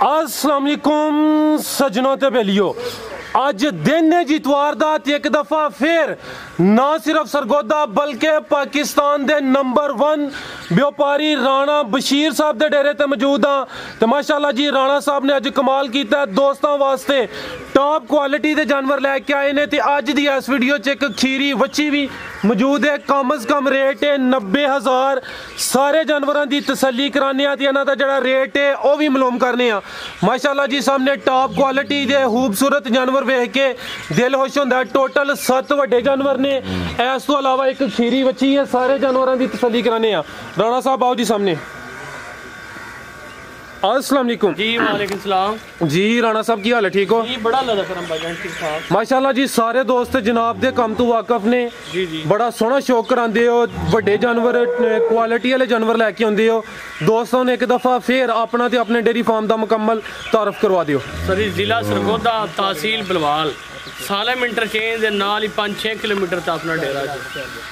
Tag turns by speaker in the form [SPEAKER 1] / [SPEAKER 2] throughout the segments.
[SPEAKER 1] अस्सलाम वालेकुम सजनों ते बेलियो, अज दिन है जितवार दा ते एक दफा फिर ना सिर्फ सरगोदा बल्कि पाकिस्तान दे नंबर 1 व्यापारी राणा बशीर साहब दे डेरे ते मौजूद हाँ। तो माशाल्लाह जी राणा साहब ने अज कमाल किया है, दोस्तों वास्ते टॉप क्वालिटी दे जानवर लैके आए ने। ते अज दी इस वीडियो च एक खीरी वच्छी भी मौजूद है, कम अज कम रेट है 90,000। सारे जानवरों की तसल्ली कराने ते इन्हां दा जिहड़ा रेट है वह भी मालूम करने। माशाल्लाह जी सामने टॉप क्वालिटी दे खूबसूरत जानवर वेख के दिल खुश होंदा है। टोटल 7 वड्डे जानवर ने, इस तो अलावा एक खीरी वच्छी है। सारे जानवरों की तसल्ली कराने। राणा साहब आओ जी सामने। अस्सलाम वालेकुम
[SPEAKER 2] जी। वालेकुम सलाम
[SPEAKER 1] जी। राणा साहब की हाल है, ठीक हो
[SPEAKER 2] जी? बड़ा लदा करम भाईजान, ठीक ठाक
[SPEAKER 1] माशाल्लाह जी। सारे दोस्त जनाब दे कम तो वाकफ ने
[SPEAKER 2] जी जी।
[SPEAKER 1] बड़ा सोहना शौक करांदे हो, वड्डे जानवर क्वालिटी वाले जानवर लैके आंदे हो। दोस्तों ने एक दफा फिर अपना ते अपने डेयरी फार्म का मुकम्मल तारफ करवा दियो।
[SPEAKER 2] सर जिला सरगोदा, तहसील बलवाल, सालम इंटरचेंज के नाल ही 5-6 किलोमीटर तक अपना डेरा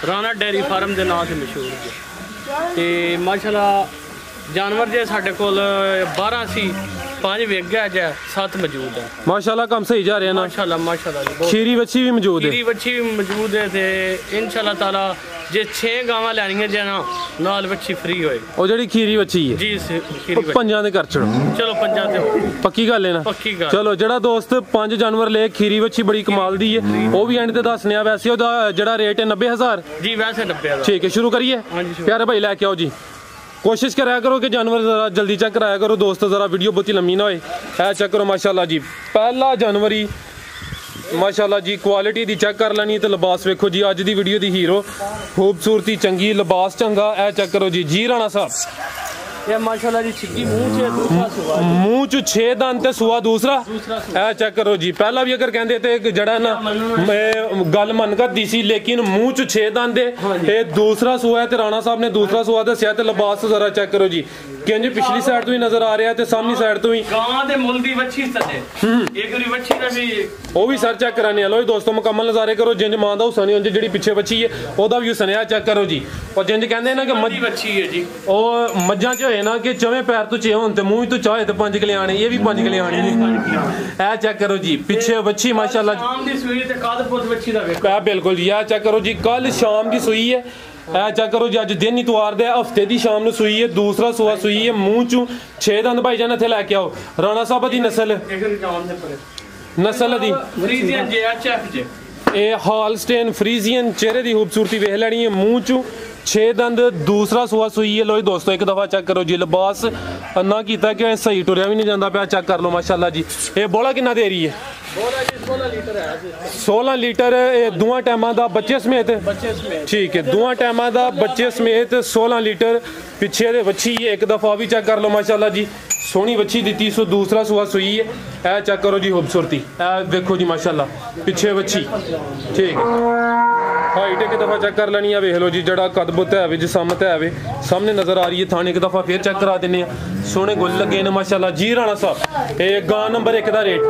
[SPEAKER 2] राणा डेयरी फार्म के नाम से मशहूर है। तो माशाल्लाह जानवर जे साढ़े कोल 12 सी, 5 वेग गया जै, 7 मौजूद है।
[SPEAKER 1] माशाल्लाह काम सही जा रहा है ना?
[SPEAKER 2] माशाल्लाह माशाल्लाह जी।
[SPEAKER 1] खीरी वच्छी भी मौजूद है?
[SPEAKER 2] खीरी वच्छी भी मौजूद है। ते इंशाल्लाह ताला जे 6 गावां लैनियां जे ना नाल वच्छी फ्री होए।
[SPEAKER 1] ओ जेड़ी खीरी वच्छी है
[SPEAKER 2] जी, खीरी वच्छी
[SPEAKER 1] पंजां दे कर छड़ो।
[SPEAKER 2] चलो पंजां दे पक्की
[SPEAKER 1] गल है ना?
[SPEAKER 2] पक्की गल।
[SPEAKER 1] चलो जेड़ा दोस्त 5 जानवर ले खीरी वच्छी बड़ी कमाल दी है, वो भी एंड ते दसने आ। वैसे ओदा जेड़ा रेट है 90,000 जी, वैसे 90,000। ठीक है, शुरू करिए। हां जी प्यारे भाई लेके आओ जी। कोशिश कराया करो कि जानवर जरा जल्दी चेक कराया करो दोस्तों, जरा वीडियो बहुत ही लंबी ना होए। चेक करो माशाल्लाह जी, पहला जानवर ही माशाल्लाह जी क्वालिटी दी चेक कर लेनी। तो लिबास वेखो जी, अज दी वीडियो दी हीरो, खूबसूरती चंगी, लिबास चंगा। ए चेक करो जी। जी राणा साहब
[SPEAKER 2] ये माशाल्लाह जी छिक्की मुंह च 6 दंद ते सुआ दूसरा। ए चेक करो जी। पहला भी अगर कहंदे ते जड़ा ना गल मन करदी सी, लेकिन मुंह च 6 दंद है, दूसरा सुआ है। ते राणा साहब ने दूसरा सुआ दस्या। ते लिबास जरा चेक करो जी, किंज पिछली साइड तो ही नजर आ रहा है ते सामनी साइड तो ही गां दे मुल दी वच्छी सते एक री वच्छी दा भी ओ भी सर चेक कराने। लो दोस्तों मुकम्मल नजारे करो। जिंज मां दा हुसन नहीं, जेड़ी पीछे वच्छी है ओदा भी हुसन है। चेक करो जी। और जिंज कहंदे ना कि मज्जी वच्छी है जी, ओ मज्जां च होए ना कि चवें पैर तो चे होन ते मुंह तो चाहे ते 5 किले आने, ये भी 5 किले आने। ए चेक करो जी, पीछे वच्छी माशाल्लाह शाम दी सूई ते कादपुर वच्छी दा वेखो। बिल्कुल जी। ए चेक करो जी, कल शाम दी सूई है। ए चेक करो जी, अज दिन इतवार दे हफ्ते दी शाम नूं सूई है। दूसरा सुआ सूई है, मुंह चू 6 दंद भाईजान इत्थे लैके आओ। राणा साहब दी नस्ल दी फ्रीजियन जेएचएफ जे, ए हॉलस्टेन फ्रीजियन। चेहरे दी खूबसूरती वेख लैनी है। मुंह चू 6 दंद, दूसरा सुआ सूई है। लो दोस्तों एक दफा चेक करो जी। लिबास अन्ना कीता कि सही टुरिया भी नहीं जाता पाया। चेक कर लो माशाल्लाह जी। ये बोला कितना दे रही है? 16 लीटर दोवां टाइमां दा बच्चे समेत। ठीक है, दोवां टाइमां दा बच्चे समेत 16 लीटर। पिछे दे वच्छी एक दफा भी चेक कर लो माशाल्लाह जी, सोहनी वच्छी दी। सो दूसरा सुआ सूई है। ए चेक करो जी खूबसूरती, ए देखो जी माशाल्लाह पिछे वच्छी। ठीक है, हाइट एक दफा चेक कर लेनी है। वेख लो जी, जड़ा कदबुत है जिसमत है सामने नजर आ रही है। थाने एक दफा फिर चेक करा देने। सोहने गुल लगे ने माशाल्लाह जी। राणा साहब ये गां नंबर 1 दा रेट?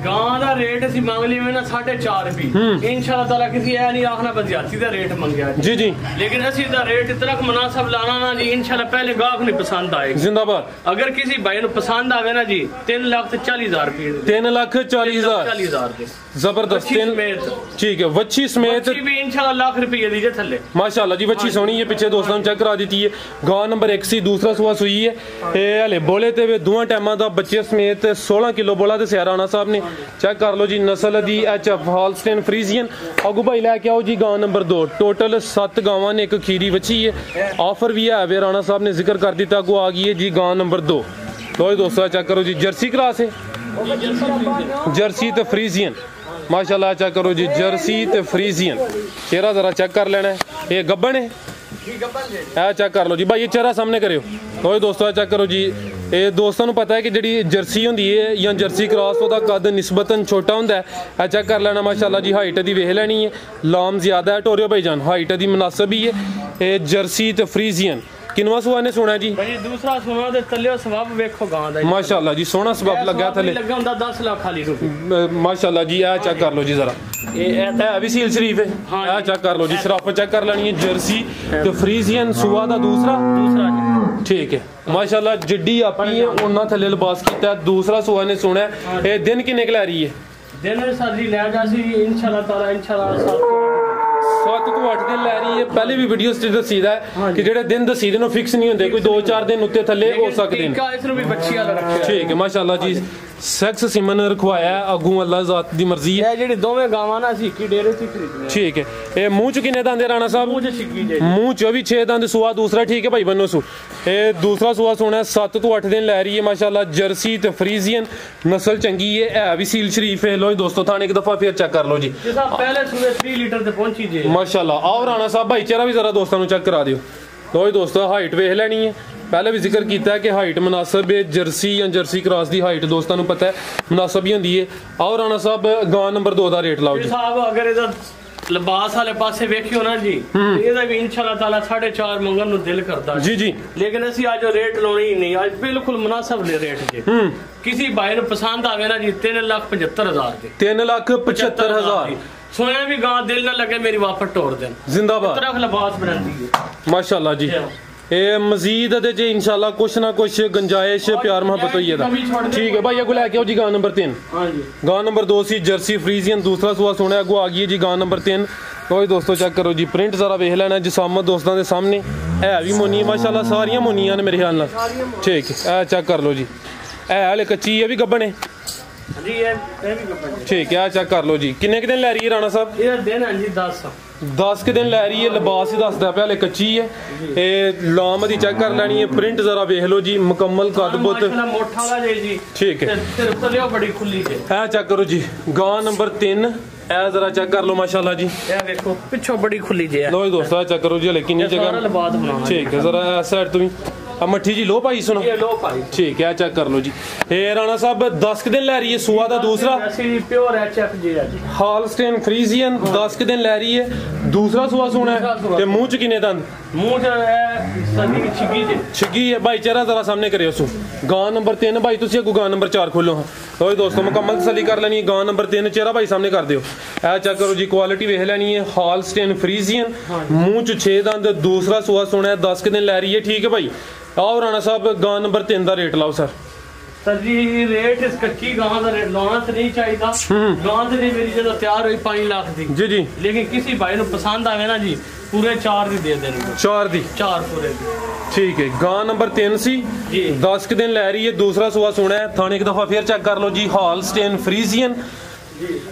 [SPEAKER 2] गां दा रेट असि मांग लिए ना 4.5 रुपए। इंशाल्लाह ताला किसी ऐ नहीं आखना बज्याती दा रेट मंगया जी जी, लेकिन असि दा रेट इतना मुनासिब लाना ना जी। इंशाल्लाह पहले गाहक ने पसंद आएगा। जिंदाबाद। अगर किसी भाई ने पसंद आवे ना जी 3,40,000 रुपए। 3,40,000 जबरदस्त। ठीक है, वच्छी समेत भी इंशाल्लाह लाख रुपए दी थल्ले माशाल्लाह जी। वच्छी सोहनी है, पीछे दोस्तों चेक करा दी है। गां नंबर 1 सी, दूसरा सुआ सूई है। हले बोले ते दोवां टाइमां दा बच्चे समेत 16 किलो बोला ते राणा साहब ने। चेक कर लो जी नस्ल दी एचएफ हॉलस्टेन फ्रीजियन। अगू भाई लैके आओ जी गां नंबर 2। टोटल 7 गावां ने, एक खीरी वच्छी है। ऑफर भी है वे, राणा साहब ने जिक्र कर दिता। अगू आ गई है जी गां नंबर 2। तो दोस्तों चेक करो जी, जर्सी क्रॉस है, जर्सी तो फ्रीजियन माशाल्लाह। चेक करो जी, जर्सी ते फ्रीजियन। चेहरा जरा चेक कर लेना है। ये गब्बन है, चेक कर लो जी भाई, ये चेहरा सामने करो। तो दोस्तों चेक करो जी, ये दोस्तों को पता है कि जी जर्सी होंदी है या जर्सी क्रॉस, ओदा कद निस्बतन छोटा होंदा है। चेक कर लेना माशाल्लाह जी। हाइट दी वेख लैनी है, लाम ज्यादा है। टोरियो भाईजान हाइट दी मुनासिब ही है। ये जर्सी ते फ्रीजियन किनवा सुआ ने सुना जी? दूसरा सुना दे तले सवाब वेखो गां दा माशाल्लाह जी, सोहना सवाब लगा थले लगा हुंदा 10 लाख खाली रुपए माशाल्लाह जी। आ चेक कर लो जी जरा, ये भी सील शरीफ है। आ चेक कर लो जी, शराफत चेक कर लेनी है। जर्सी ते फ्रीजियन सुआ दा दूसरा जी। ठीक है माशाल्लाह जिड्डी आपी है उन्ना थले लिबास कीता दूसरा सुआ ने सुना ये दिन किन्ने क लै रही है
[SPEAKER 3] दिन सर जी लै जासी इंशाल्लाह ताला इंशाल्लाह
[SPEAKER 2] 7 ਤੋਂ 8 दिन लै रही है पहले भी वीडियो च दसीदा है कि जेडे दिन दसीदे ने फिक्स नहीं होंदे कोई 2-4 दिन उत्ते थले हो सकदे ने
[SPEAKER 3] इसनु भी बच्ची वाला रखिया
[SPEAKER 2] ठीक है माशाल्लाह जी सेक्स सिमन रखवाया अगू अल्लाह जात दी मर्जी है
[SPEAKER 3] ये जेडी दोवें गावां ना सी की डेरे च खरीदने
[SPEAKER 2] ठीक है ये मुंह च किन्ने दंद राणा साहब
[SPEAKER 3] मुंह च छिगी जे
[SPEAKER 2] मुंह च भी 6 दंद सुआ दूसरा ठीक है भाई बन्नो सु ये दूसरा सुआ सोना 7 ਤੋਂ 8 दिन लै रही है माशाल्लाह जर्सी ते फ्रीजियन नस्ल चंगी है भी सील शरीफ है लो दोस्तों थाने एक दफा फिर चेक कर लो जी
[SPEAKER 3] पहले सुबह 3 लीटर ते पहुंची जे
[SPEAKER 2] माशाल्लाह और राणा साहब भाईचारा भी जरा दोस्तों चेक करा दियो लो दोस्तों हाइट वेख लेनी है पहले भी जिक्र किया कि हाइट मुनासिब है जर्सी या जर्सी क्रॉस की हाइट दोस्तों को पता है मुनासिब ही होंगी है और राणा साहब गां नंबर 2 का रेट लाओ जी
[SPEAKER 3] साहब अगर इहदा लिबास वाले पासे वेखियो ना जी ਇਹਦਾ भी इंशाल्लाह ताला 4.5 मंगन ਨੂੰ ਦਿਲ ਕਰਦਾ
[SPEAKER 2] जी जी
[SPEAKER 3] लेकिन ਅਸੀਂ ਅੱਜ ਰੇਟ ਲਾਉਣੀ ਹੀ ਨਹੀਂ ਅੱਜ ਬਿਲਕੁਲ ਮੁਨਾਸਿਬ ਲੈ ਰੇਟ ਜੀ किसी भाई ਨੂੰ पसंद आवे ना जी 3,75,000 ਦੇ
[SPEAKER 2] 3,75,000
[SPEAKER 3] सोने भी गां दिल ना लगे मेरी वापस तोड़ देन
[SPEAKER 2] जिंदाबाद
[SPEAKER 3] तरफ लिबास बनाती है
[SPEAKER 2] माशाल्लाह जी ये मजीद दे इंशाल्लाह कुछ ना कुछ गंजाइश प्यार मोहब्बत होई है ठीक है भाई अगो लेके आओ जी गां नंबर 3
[SPEAKER 3] हां जी
[SPEAKER 2] गां नंबर 2 सी जर्सी फ्रीजियन दूसरा सुआ सोना अगो आ गई है जी गां नंबर 3 कोई दोस्तों चेक करो जी प्रिंट जरा वेख लेना जिसामत दोस्तों के सामने है भी मोनी माशाल्लाह सारियां मोनियां ने मेरे ख्याल नाल ठीक है चेक कर लो जी है हले कच्ची है भी गब्बन है
[SPEAKER 3] जी ये भी गब्बन
[SPEAKER 2] ठीक है चेक कर लो जी किन्ने के दिन लै रही है राणा साहब
[SPEAKER 3] ये दिन है जी
[SPEAKER 2] 10 के दिन लै रही है लिबास ही दसदा पे हले कच्ची है ये लाम दी चेक कर लेनी है प्रिंट जरा वेख लो जी मुकम्मल कद बुत
[SPEAKER 3] मोटा दा जी
[SPEAKER 2] ठीक है
[SPEAKER 3] सिर तलियो बड़ी खुली है
[SPEAKER 2] चेक करो जी गां नंबर 3 ए जरा चेक कर लो माशाल्लाह जी
[SPEAKER 3] ये देखो पिछो बड़ी खुली जे
[SPEAKER 2] लो दोस्तों चेक करो जी हले कितनी जगह ठीक है जरा साइड तो भी मट्ठी जी लो भाई सुनो
[SPEAKER 3] ये लो भाई
[SPEAKER 2] ठीक है चेक कर लो जी ये राणा साहब 10 के दिन लै रही है सुआ दा दूसरा
[SPEAKER 3] प्योर एचएफ जी है
[SPEAKER 2] हॉलस्टेन फ्रीजियन 10 के दिन लै रही है दूसरा सुआ सोना है ते मुंह च किने दंद
[SPEAKER 3] मुंह च सदी छिगी जे
[SPEAKER 2] छिगी है भाई चेहरा जरा सामने करियो सु गां नंबर 3 भाई तुसी अगो गां नंबर 4 खोलो हां तो दोस्तों मुकम्मल तसल्ली कर लेनी गां नंबर 3 चेहरा भाई सामने कर दियो ए चेक करो जी क्वालिटी वेख लेनी है हॉलस्टेन फ्रीजियन मुंह च 6 दंद दूसरा सुआ सोना है 10 के दिन लै रही है ठीक है भाई आओ राणा साहब गां नंबर 3 का रेट लाओ सर
[SPEAKER 3] जी रेट इस कच्ची गां का रेट लाना तो नहीं चाहिए गां तो नहीं मेरी जो तैयार हुई 5 लाख दी
[SPEAKER 2] जी जी
[SPEAKER 3] लेकिन किसी भाई को पसंद आवे ना जी पूरे 4 दी दे देंगे
[SPEAKER 2] 4 दी
[SPEAKER 3] 4 पूरे दी
[SPEAKER 2] ठीक है गां नंबर 3 सी 10 के दिन लै रही है दूसरा सुआ सोना है थाने एक दफा फिर चेक कर लो जी हॉलस्टेन फ्रीजियन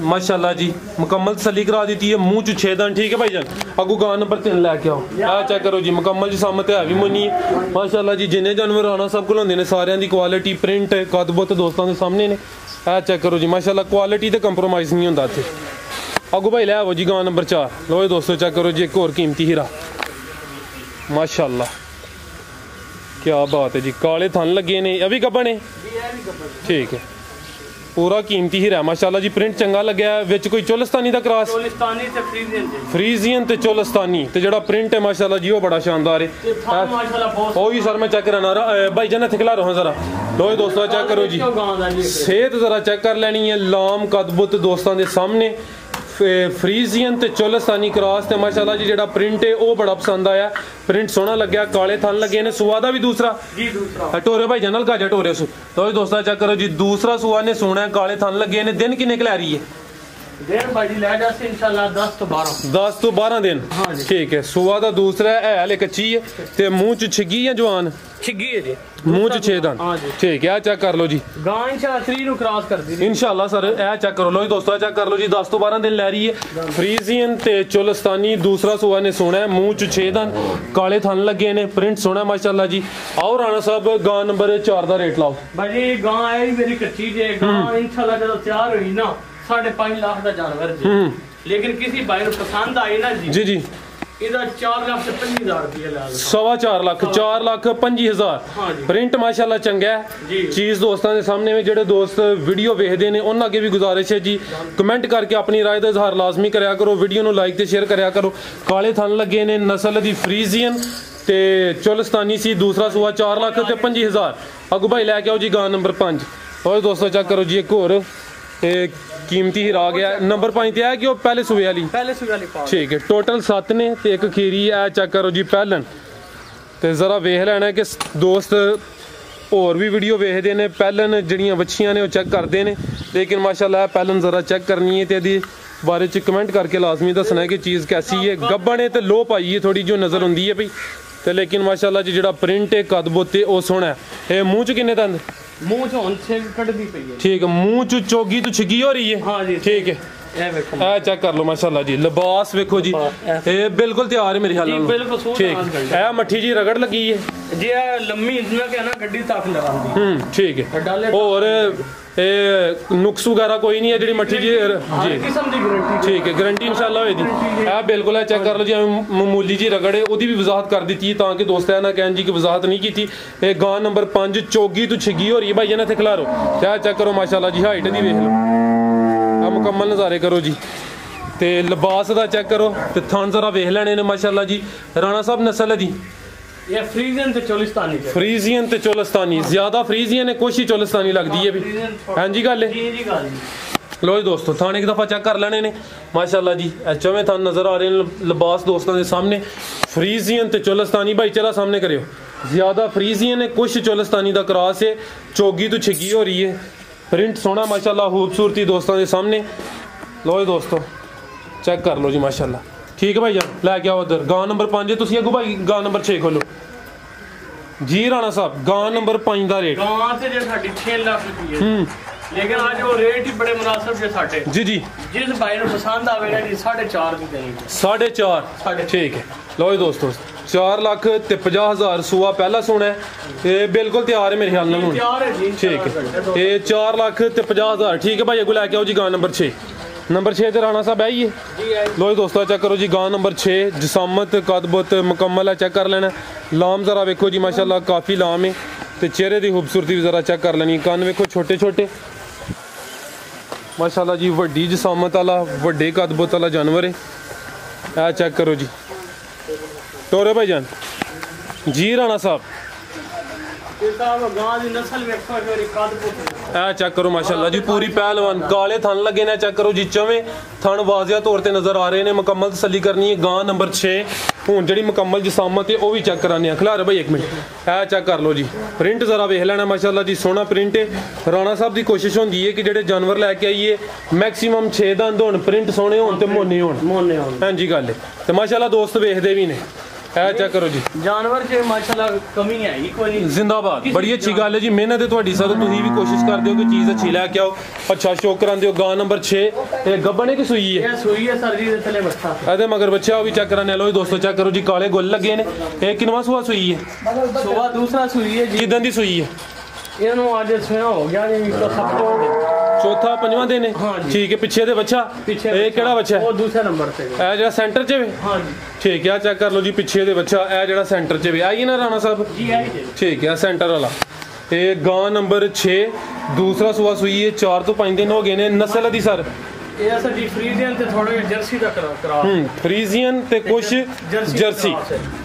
[SPEAKER 2] माशाल्लाह जी मुकम्मल तसल्ली करा दी है मुंह च 6 दंद ठीक है भाईजान अगू गां नंबर 3 लैके आओ चेक करो जी मुकम्मल जिसामत है भी मुन्नी माशाल्लाह जी जिन्ने जानवर राणा साहब को होंदे ने सारियां दी क्वालिटी प्रिंट कद बुत दोस्तों के सामने ने चेक करो जी माशाल्लाह क्वालिटी ते कंप्रोमाइज़ नहीं होंदा इत्थे अगू भाई लै आओ जी गां नंबर 4 लो दोस्तों चेक करो जी एक और कीमती हीरा माशाल्लाह क्या बात है जी काले थन लगे ने अभी गब्बन है ठीक है पूरा कीमती हीरा माशाल्लाह जी प्रिंट चंगा लग्या विच कोई चोलिस्तानी दा क्रॉस
[SPEAKER 3] चोलिस्तानी ते
[SPEAKER 2] फ्रीजियन ते चोलिस्तानी ते जेड़ा प्रिंट है माशाल्लाह जी वो बड़ा शानदार है ओही सर मैं चेक कराना भाई जान इत्थे खिला रहा जरा लो दोस्तों चेक करो जी सेहत जरा चेक कर लेनी है लाम कदबुत दोस्तों के सामने फ्रीजियन ते चोलिस्तानी क्रॉस ते माशाल्लाह जी जेड़ा प्रिंट है वो बड़ा पसंद आया प्रिंट सोहना लग्या काले थन लगे ने सुआ दा भी दूसरा
[SPEAKER 3] जी दूसरा
[SPEAKER 2] टोरे भाई जनल का टोरे सु तो दोस्तों चेक करो जी दूसरा सुआ ने सोना है काले थन लगे ने दिन किन्ने क लै रही है
[SPEAKER 3] दिन भाई लै जासे इंशाल्लाह 10 तो 12
[SPEAKER 2] दिन ठीक है सुआ दा दूसरा है हले कच्ची है ते मुंह च छिगी या जवान
[SPEAKER 3] छिगी है जी
[SPEAKER 2] मुंह च 6 दंद ठीक है चेक कर लो जी
[SPEAKER 3] गां इंशाल्लाह 3 नु क्रॉस कर दी
[SPEAKER 2] इंशाल्लाह सर ए चेक करो लो दोस्तों चेक कर लो जी 10 तो 12 दिन लै रही है फ्रीजियन ते चोलिस्तानी दूसरा सुआ ने सोना है मुंह च 6 दंद काले थन लगे ने प्रिंट सोना माशाल्लाह जी आओ राणा साहब गां नंबर 4 दा रेट लाओ
[SPEAKER 3] भाई गां है मेरी कच्ची जे गां इंशाल्लाह जब तैयार हुई ना 5.5 लाख का जानवर जी लेकिन किसी भाई को पसंद आई ना जी
[SPEAKER 2] जी
[SPEAKER 3] इधर 4,50,000 रुपये ला
[SPEAKER 2] 4,50,000 प्रिंट माशाल्लाह चंगा है चीज दोस्तों के सामने में जेडे दोस्त वीडियो वेखदे ने उन्हां अगे भी गुजारिश है जी कमेंट करके अपनी राय दा इजहार लाजमी करया करो वीडियो नु लाइक ते शेयर करया करो काले थन लगे ने नस्ल दी फ्रीजियन ते चोलिस्तानी सी दूसरा सुआ 4,50,000 अगू भाई लैके आओ जी गां नंबर 5 और दोस्तों चेक करो जी एक और कीमती हीरा आ गया नंबर 5 ते है कि पहले सूबे वाली
[SPEAKER 3] पहले सूबे वाली
[SPEAKER 2] ठीक है टोटल 7 ने ते एक खीरी है चेक करो जी पहलन ਤੇ ਜ਼ਰਾ ਵੇਖ ਲੈਣਾ ਕਿ ਦੋਸਤ ਹੋਰ ਵੀ ਵੀਡੀਓ ਵੇਖਦੇ ਨੇ ਪਹਿਲਨ ਜਿਹੜੀਆਂ ਵੱਛੀਆਂ ਨੇ ਉਹ ਚੈੱਕ ਕਰਦੇ ਨੇ, ਲੇਕਿਨ ਮਾਸ਼ਾਅੱਲਾ ਪਹਿਲਨ ਜ਼ਰਾ ਚੈੱਕ ਕਰਨੀ ਹੈ ਤੇ ਇਹਦੀ ਬਾਰੇ ਚ ਕਮੈਂਟ ਕਰਕੇ ਲਾਜ਼ਮੀ ਦੱਸਣਾ कि चीज़ कैसी है। गब्बन है तो लो पाई है थोड़ी जो नज़र होंगी है भाई तो, लेकिन माशाल्लाह जी जो प्रिंट है कद बुत है वो सोहना है। मूँह च किन्ने दंद?
[SPEAKER 3] मूँह च हुण छिग कढदी पई है।
[SPEAKER 2] ठीक है, मूँह च चोगी तो छिगी हो रही है।
[SPEAKER 3] हाँ जी
[SPEAKER 2] ठीक है, चेक कर लो माशाल्लाह जी। लिबास वेखो जी, ये बिल्कुल तैयार है मेरे ख्याल नाल। ठीक है, मट्ठी जी रगड़ लगी है
[SPEAKER 3] जी, लम्मी इतना क्या ना गड्डी तक लगांदी।
[SPEAKER 2] ठीक है, और नुक्स वगैरह कोई नहीं है जी मट्ठी जी जी। ठीक है, गारंटी इंशाल्लाह होगी। है बिल्कुल है, चेक कर लो जी। मामूली जी रगड़ है ओदी भी वजाहत कर दी थी ताकि दोस्त है ना कहन जी की वजाहत नहीं की थी। गां नंबर 5 चोगी तो छिगी हो रही है भाई ना थे खिलारो। क्या चेक करो माशाल्लाह जी, हाइट दी वेख लो, मुकम्मल नज़ारे करो जी। ते लिबास दा चेक करो ते थन जरा वेख लेने ने माशाल्लाह जी। राणा साहब नस्ल दी
[SPEAKER 3] ये फ्रीजियन ते चोलिस्तानी।
[SPEAKER 2] फ्रीजियन ते चोलिस्तानी, ज्यादा फ्रीजियन है, कुछ ही चोलिस्तानी लगती है भी। हाँ जी गल है। लो जी दोस्तों, थान एक दफ़ा चेक कर लेने ने माशाल्लाह जी। चौवें थान नज़र आ रहे हैं लिबास दोस्तों के सामने। फ्रीजियन ते चोलिस्तानी भाई चला सामने करियो, ज्यादा फ्रीजियन है, कुछ चोलिस्तानी का क्रॉस है, चोगी तो छिगी हो रही है। प्रिंट सोना माशाल्लाह, खूबसूरती दोस्तों के सामने। लो जी दोस्तों चेक कर लो जी माशाल्लाह। ठीक है भाई जान, लैके आओ उधर। गां नंबर 5 तुम अगू भाई गां नंबर 6 खोलो जी। राणा साहब गां नंबर 5 का रेट?
[SPEAKER 3] गां ते जे साडी 6 लाख रुपए, लेकिन आज वो रेट ही बड़े मुनासिब जे साडे
[SPEAKER 2] जी जी।
[SPEAKER 3] जिस भाई को पसंद आवेगा जी 4.5 की देंगे।
[SPEAKER 2] 4.5? ठीक है। लो जी दोस्तों 4,50,000 सूआ पहला सोना है, ये बिल्कुल तैयार है मेरे ख्याल नाल। ठीक है, ये 4,50,000। ठीक है भाई अगू लैके आओ जी गां नंबर 6। नंबर 6 ते राणा साहब है ही है। लो जी दोस्तों चेक करो जी, गां नंबर 6, जिसामत कदबत मुकम्मल है, चेक कर लेना। लाम ज़रा वेखो जी माशाल्लाह, काफ़ी लाम है। तो चेहरे की खूबसूरती भी ज़रा चेक कर लेनी। कन वेखो छोटे छोटे माशाल्लाह जी, वड्डी जिसामत वाला वड्डे कदबत वाला जानवर है। यह चेक करो जी। टोरे भाई जान जी। राणा साहब चेक करो माशाल्लाह जी, पूरी पहलवान काले थन लगे ने। चेक करो जी, चवें थन वाजिया तौर पर नज़र आ रहे हैं। मुकम्मल तसल्ली करनी है। गां नंबर 6 हूँ जी मुकम्मल जिसामत है वह भी चेक कराने। खिलार भाई एक मिनट, है चेक कर लो जी। प्रिंट ज़रा वेख लेना माशाल्लाह जी, सोहना प्रिंट है। राणा साहब की कोशिश होंगी है कि जो जानवर लैके आइए मैक्सीमम 6 दंद हो, प्रिंट सोहने हो, मोने हो। हाँ जी गल है। तो माशाल्लाह दोस्त वेखते भी ने। है चेक करो जी,
[SPEAKER 3] जानवर च माशाल्लाह कमी नहीं आई कोई नहीं।
[SPEAKER 2] जिंदाबाद, बड़ी अच्छी गल है जी। मेहनत है तुहाडी सर, तुसीं भी कोशिश करते हो कि चीज़ अच्छी लैके आओ, अच्छा शौक करांदे हो। गां नंबर 6 गब्बन है कि सूई है?
[SPEAKER 3] ये सूई है सर जी, थले बच्चा
[SPEAKER 2] अदे मगर बच्चा वो भी चेक कराने। लो दोस्तों चेक करो जी, काले गुल लगे ने। ये किनवा सूआ सूई है?
[SPEAKER 3] सुबह दूसरा सूई है जी।
[SPEAKER 2] किदन दी सूई है?
[SPEAKER 3] इन्हों आज सुना हो गया जी, तो सब तो
[SPEAKER 2] चौथा पंजवां दिन है।
[SPEAKER 3] हाँ जी।
[SPEAKER 2] ठीक है, पिछे दे बच्चा
[SPEAKER 3] पीछे
[SPEAKER 2] ये केड़ा बच्चा है?
[SPEAKER 3] वो दूसरे नंबर पे
[SPEAKER 2] है जो सेंटर च है।
[SPEAKER 3] हाँ जी।
[SPEAKER 2] ठीक है, चेक कर लो जी, पिछे दे बच्चा है जो सेंटर च है। आई ना राणा साहब
[SPEAKER 3] जी? आई जी।
[SPEAKER 2] ठीक है, सेंटर वाला। ये गां नंबर 6 दूसरा सूआ सूई है, 4 तो 5 दिन हो गए ने। नस्ल दी सर?
[SPEAKER 3] ये सर जी फ्रीजियन ते थोड़े जर्सी दा करा।
[SPEAKER 2] फ्रीजियन ते कुछ जर्सी।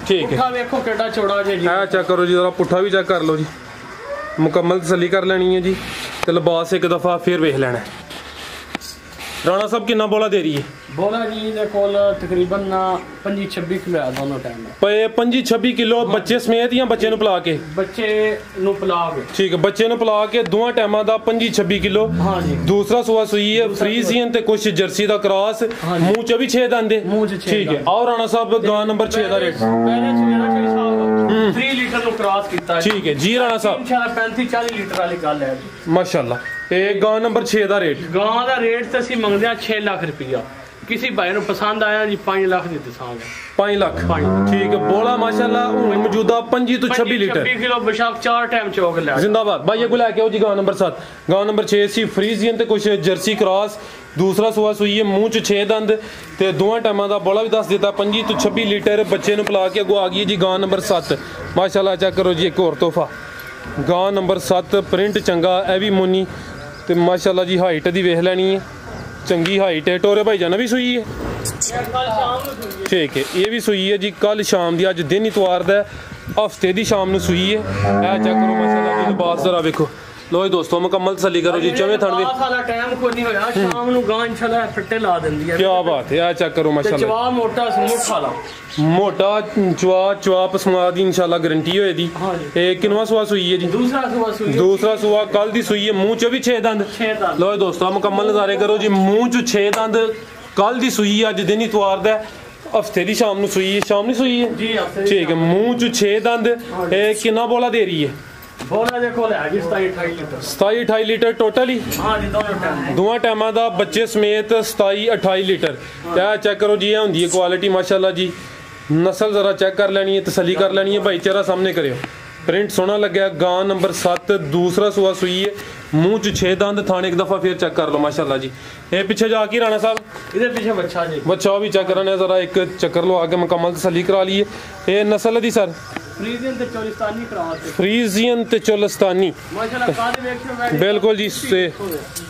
[SPEAKER 2] ठीक है,
[SPEAKER 3] पुट्ठा देखो केड़ा चौड़ा जे जी।
[SPEAKER 2] है चेक करो जी, जरा पुट्ठा भी चेक कर लो जी। मुकम्मल तसल्ली कर लेनी है जी। तो लिबास एक दफ़ा फिर वेख लेना है। राणा साहब कितना बोला दे रही है?
[SPEAKER 3] बोला जी दे कोल तकरीबन 25-26 किलो है दोनों टाइम में।
[SPEAKER 2] 25-26 किलो बच्चे समेत या बच्चे नु पिला के?
[SPEAKER 3] बच्चे नु पिला के।
[SPEAKER 2] ठीक है, बच्चे नु पिला के दोवां टाइमां दा 25-26 किलो।
[SPEAKER 3] हाँ जी।
[SPEAKER 2] दूसरा सूआ सूई है, फ्रीजियन ते कुछ जर्सी दा क्रॉस। मुंह च भी 6 दंद है।
[SPEAKER 3] मुंह च 6।
[SPEAKER 2] ठीक है, और राणा साहब गां नंबर 6 दा रेट?
[SPEAKER 3] पहले सुना 3 लीटर नु क्रॉस कीता।
[SPEAKER 2] ठीक है जी राणा साहब,
[SPEAKER 3] इंशाल्लाह 35-40 लीटर वाली गल है
[SPEAKER 2] माशाल्लाह। ये गां नंबर 6 दा रेट?
[SPEAKER 3] गां दा रेट तो ਅਸੀਂ ਮੰਗਦੇ ਆ 6 ਲੱਖ ਰੁਪਇਆ। किसी भाई ਨੂੰ पसंद आया जी 5 लाख ਦੀ ਦਸਾਂਗੇ।
[SPEAKER 2] 5 लाख? ठीक है, बोला माशाल्लाह ਹੁਣ ਮੌਜੂਦਾ 25 ਤੋਂ 26 ਲੀਟਰ।
[SPEAKER 3] 26 किलो बेशक 4 टाइम चौक ले।
[SPEAKER 2] जिंदाबाद भाई, ये लैके आओ जी गां नंबर 7। गां नंबर 6 सी फ्रीजियन ते कुछ जर्सी क्रॉस। दूसरा सूआ सूई है, मुंह च 6 दंद ते दोवां टाइमां दा बोला भी दस दिता। 25 ਤੋਂ 26 लीटर बच्चे ਨੂੰ पिला के अगो आ गई जी गां नंबर 7 माशाल्लाह। चेक करो जी, एक और तोहफा। गां नंबर 7 प्रिंट चंगा, ए भी मुन्नी ते माशाल्लाह जी। हाइट दी वेख लैनी है, चंगी हाइट है। टोरे भाई जाना भी सूई है? ठीक है, ये भी सूई है जी, कल शाम दी। अज दिन इतवार दा, हफ्ते दी शाम नूं सूई है। चेक करो माशाल्लाह जी, लिबास जरा वेखो, लो जी दोस्तों मुकम्मल तसल्ली करो जी चवे थन
[SPEAKER 3] साला टाइम को नहीं होया शाम नु गां इंशाल्लाह फट्टे ला दिंदी है।
[SPEAKER 2] क्या बात है, चेक करो माशाल्लाह
[SPEAKER 3] चवा मोटा स्मूथ वाला
[SPEAKER 2] मोटा चवा पसमा दी इंशाल्लाह गारंटी होए दी।
[SPEAKER 3] हां जी
[SPEAKER 2] ए किनवा सुआ सुई है जी? दूसरा सुआ कल दी सुई है। मुंह च भी 6 दंद। लो जी दोस्तों मुकम्मल नजारे करो जी मुंह च 6 दंद कल दी सुई है। अज दिन इतवार दा हफ्ते दी शाम नु सुई है। शाम नु सुई है
[SPEAKER 3] जी हफ्ते
[SPEAKER 2] ठीक है। मुंह च 6 दंद। ए कितना बोला दे रही है?
[SPEAKER 3] बोला देखो ले जी 27-28 लीटर
[SPEAKER 2] 27-28 लीटर टोटल ही।
[SPEAKER 3] हां जी
[SPEAKER 2] दोवां टाइमां दा बच्चे समेत 27-28 लीटर। क्या चेक करो जी, होंदी है क्वालिटी माशाल्लाह जी। नस्ल जरा चेक कर लेनी है, तसल्ली कर लेनी है। भाई चेहरा सामने करियो, प्रिंट सोना लग्या। गां नंबर 7 दूसरा सुआ सुई है। मुंह च 6 दंद। थाने एक दफा फिर चेक कर लो माशाल्लाह जी। ये पीछे जाके राणा साहब
[SPEAKER 3] इधर पीछे बच्चा जी,
[SPEAKER 2] बच्चा भी चेक कराने जरा एक चक्कर लो आगे मुकम्मल तसल्ली करा लिए। ये नस्ल दी सर
[SPEAKER 3] फ्रीजियन ते चोलिस्तानी कराते।
[SPEAKER 2] फ्रीजियन ते चोलिस्तानी
[SPEAKER 3] माशाल्लाह कादे वेखो
[SPEAKER 2] बिल्कुल जी।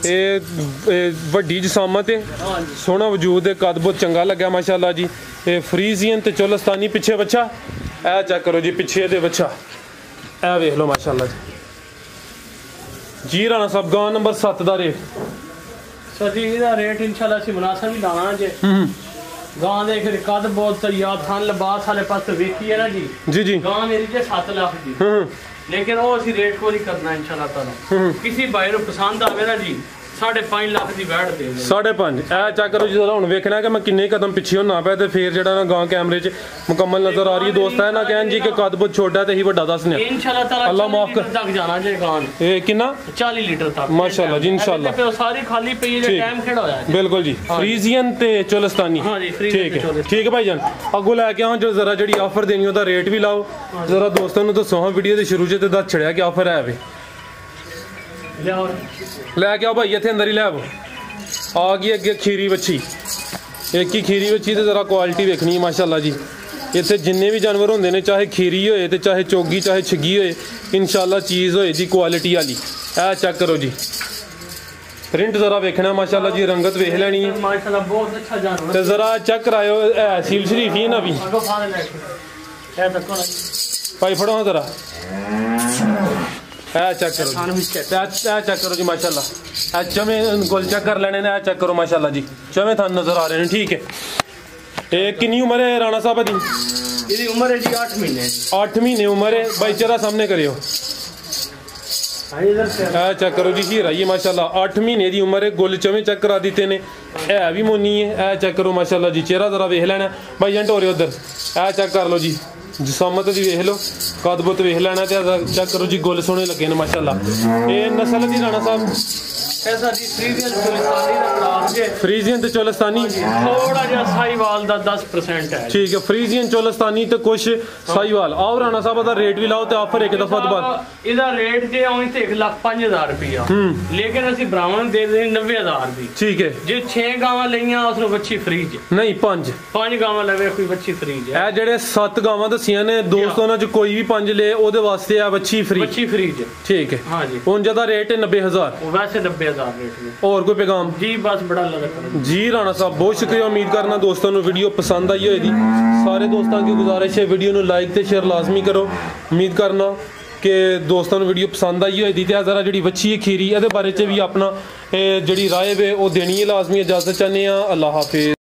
[SPEAKER 2] ये वड्डी जसामत है, सोहना वजूद है, कद बहुत चंगा लग्या माशाल्लाह जी। ये फ्रीजियन ते चोलिस्तानी। पिछे बच्चा ए चेक करो जी, पिछे दे बच्चा ए वेख लो माशाल्लाह जी। जी राणा साहब गां नंबर 7 दा रेट
[SPEAKER 3] सर जी ਇਹਦਾ ਰੇਟ ਇਨਸ਼ਾਅੱਲਾ ਅਸੀਂ ਮੁਨਾਸਬ ਹੀ ਲਾਣਾ ਜੇ। ਗਾਂ ਦੇ ਫਿਰ ਕਦ ਬਹੁਤ ਤैयार ਥਾਨ ਲਿਬਾਸ ਵਾਲੇ ਪਾਸੇ ਵੇਖੀ ਹੈ ਨਾ ਜੀ।
[SPEAKER 2] जी जी
[SPEAKER 3] ਗਾਂ ਮੇਰੀ ਜੇ 7 ਲੱਖ ਦੀ, ਲੇਕਿਨ ਉਹ ਅਸੀਂ ਰੇਟ ਕੋਈ ਨਹੀਂ ਕਰਨਾ ਇਨਸ਼ਾਅੱਲਾ ਤਾਲਾ। ਕਿਸੇ ਭਾਈ ਨੂੰ ਪਸੰਦ ਆਵੇ ਨਾ ਜੀ 5.5 ਲੱਖ ਦੀ ਵੈਟ ਦੇ ਦੇ।
[SPEAKER 2] 5.5 ਇਹ ਚੈੱਕ ਕਰੋ ਜੀ ਜਰਾ। ਹੁਣ ਵੇਖਣਾ ਕਿ ਮੈਂ ਕਿੰਨੇ ਕਦਮ ਪਿੱਛੇ ਹੋਣਾ ਪਿਆ ਤੇ ਫਿਰ ਜਿਹੜਾ ਨਾ ਗਾਂ ਕੈਮਰੇ 'ਚ ਮੁਕੰਮਲ ਨਜ਼ਰ ਆ ਰਹੀ ਹੈ। ਦੋਸਤ ਹੈ ਨਾ ਕਹਿਣ ਜੀ ਕਿ ਕਦ ਬਹੁਤ ਛੋਟਾ ਤੇ ਹੀ ਵੱਡਾ ਦੱਸਨੇ
[SPEAKER 3] ਇਨਸ਼ਾਅੱਲਾ ਤਾਲਾ
[SPEAKER 2] ਅੱਲਾ ਮਾਫ ਕਰ
[SPEAKER 3] ਤੱਕ ਜਾਣਾ ਜੇ ਗਾਂ।
[SPEAKER 2] ਇਹ ਕਿੰਨਾ?
[SPEAKER 3] 40 ਲੀਟਰ ਤੱਕ
[SPEAKER 2] ਮਾਸ਼ਾਅੱਲਾ ਜੀ ਇਨਸ਼ਾਅੱਲਾ।
[SPEAKER 3] ਤੇ ਸਾਰੀ ਖਾਲੀ ਪਈ ਹੈ ਜੇ ਟਾਈਮ ਖੜਾ ਹੋਇਆ।
[SPEAKER 2] ਬਿਲਕੁਲ ਜੀ। ਫਰੀਜ਼ੀਅਨ ਤੇ ਚੋਲਿਸਤਾਨੀ।
[SPEAKER 3] ਹਾਂ ਜੀ ਫਰੀਜ਼ੀਅਨ ਤੇ
[SPEAKER 2] ਠੀਕ ਹੈ ਭਾਈ ਜਾਨ। ਅੱਗੋਂ ਲੈ ਕੇ ਆਉਂ ਜੋ ਜਰਾ ਜਿਹੜੀ ਆਫਰ ਦੇਣੀ ਉਹਦਾ ਰੇਟ ਵੀ ਲਾਓ ਜਰਾ। ਦੋਸਤਾਂ ਨੂੰ ਦੱਸੋ ਹਾਂ ਵੀਡੀਓ ਦੇ ਸ਼ੁਰੂ 'ਚ ਤੇ ਦੱਸ ਛੜਿਆ ਕਿ ਆਫਰ ਹੈ ਵੇ। ਲੈ ਕੇ ਆਓ ਭਾਈ ਇੱਥੇ ਅੰਦਰ ਹੀ ਲੈ ਆਓ। आ गई अगे खीरी बच्ची। एक ही खीरी बच्ची तो जरा क्वालिटी देखनी है माशाल्लाह जी। इतने जिन्ने भी जानवर होंगे ने चाहे खीरी होए ते चाहे चोगी चाहे छिगी होए इंशाल्लाह चीज़ होए जी क्वालिटी वाली। ऐ चेक करो जी, प्रिंट जरा वेखना माशाल्लाह जी। रंगत वेख लेनी है
[SPEAKER 3] माशाल्लाह बहुत अच्छा जानवर।
[SPEAKER 2] ते जरा चेक करायो सील शरीफ ही ना भी भाई फड़ो जरा। चेक करो चेक करो जी माशाल्लाह। चवे गोल चेक कर लेने ने। चेक करो माशाल्लाह जी, चवे थान नजर आ रहे हैं। ठीक है। ये कितनी उम्र है राणा साहब दी?
[SPEAKER 3] इसकी उम्र है जी 8 महीने।
[SPEAKER 2] 8 महीने उम्र है। भाई चेहरा सामने करियो। चेक करो जी, हीरा ये माशाल्लाह 8 महीने की उम्र है। गुल चवे चेक करा दिते ने। है भी मोनी है। चेक करो माशाल्लाह जी। चेहरा जरा वेख लेना भाई जंट हो रहे उधर। चेक कर लो जी, जसामत भी वेख लो, कद बुत वेख लेना। चेक करो जी, गुल सोने लगे ने माशाल्लाह। ये नस्ल दी राणा साहब
[SPEAKER 3] ऐसा जी फ्रीजियन चोलिस्तानी दा क्रॉस जे।
[SPEAKER 2] फ्रीजियन ते चोलिस्तानी
[SPEAKER 3] थोड़ा जिहा साहिवाल दा 10% है।
[SPEAKER 2] ठीक है। फ्रीजियन चोलिस्तानी ते कुछ साहिवाल। आओ राणा साहब दा रेट भी लाओ ते ऑफर एक दफा दोबारा।
[SPEAKER 3] इदा रेट जे ओई ते 1,05,000 रुपया, लेकिन ਅਸੀਂ ब्राह्मण दे देनी 90,000 ਦੀ।
[SPEAKER 2] ठीक है।
[SPEAKER 3] ਜੇ 6 ਗਾਵਾਂ ਲਈਆਂ ਉਸ ਨੂੰ ਬੱਚੀ ਫ੍ਰੀ ਜੇ।
[SPEAKER 2] नहीं 5
[SPEAKER 3] ਗਾਵਾਂ ਲਵੇ ਕੋਈ ਬੱਚੀ ਫ੍ਰੀ ਜੇ।
[SPEAKER 2] ਇਹ ਜਿਹੜੇ 7 ਗਾਵਾਂ ਦਸੀਆਂ ਨੇ ਦੋਸਤੋ, ਉਹਨਾਂ ਚ ਕੋਈ ਵੀ 5 ਲੇ ਉਹਦੇ ਵਾਸਤੇ ਆ ਬੱਚੀ ਫ੍ਰੀ।
[SPEAKER 3] ਬੱਚੀ ਫ੍ਰੀ ਜੇ।
[SPEAKER 2] ठीक है।
[SPEAKER 3] हाँ जी।
[SPEAKER 2] ਹੁਣ ਜਿਹਦਾ ਰੇਟ ਹੈ 90,000।
[SPEAKER 3] ਉਹ ਵੈਸੇ 90,000 रेट में।
[SPEAKER 2] और कोई पैगाम?
[SPEAKER 3] जी बस बड़ा लगा
[SPEAKER 2] जी राणा साहब बहुत शुक्रिया। उम्मीद करना दोस्तों को वीडियो पसंद आई होगी। सारे दोस्तों की गुजारिश है वीडियो को लाइक ते शेयर लाजमी करो। उम्मीद करना कि दोस्तों को वीडियो पसंद आई होगी। तो जरा जी बच्ची है खीरी ये बारे भी अपना जी राय वे वो देनी है लाजमी। इजाजत चाहते हैं। अल्लाह हाफिज।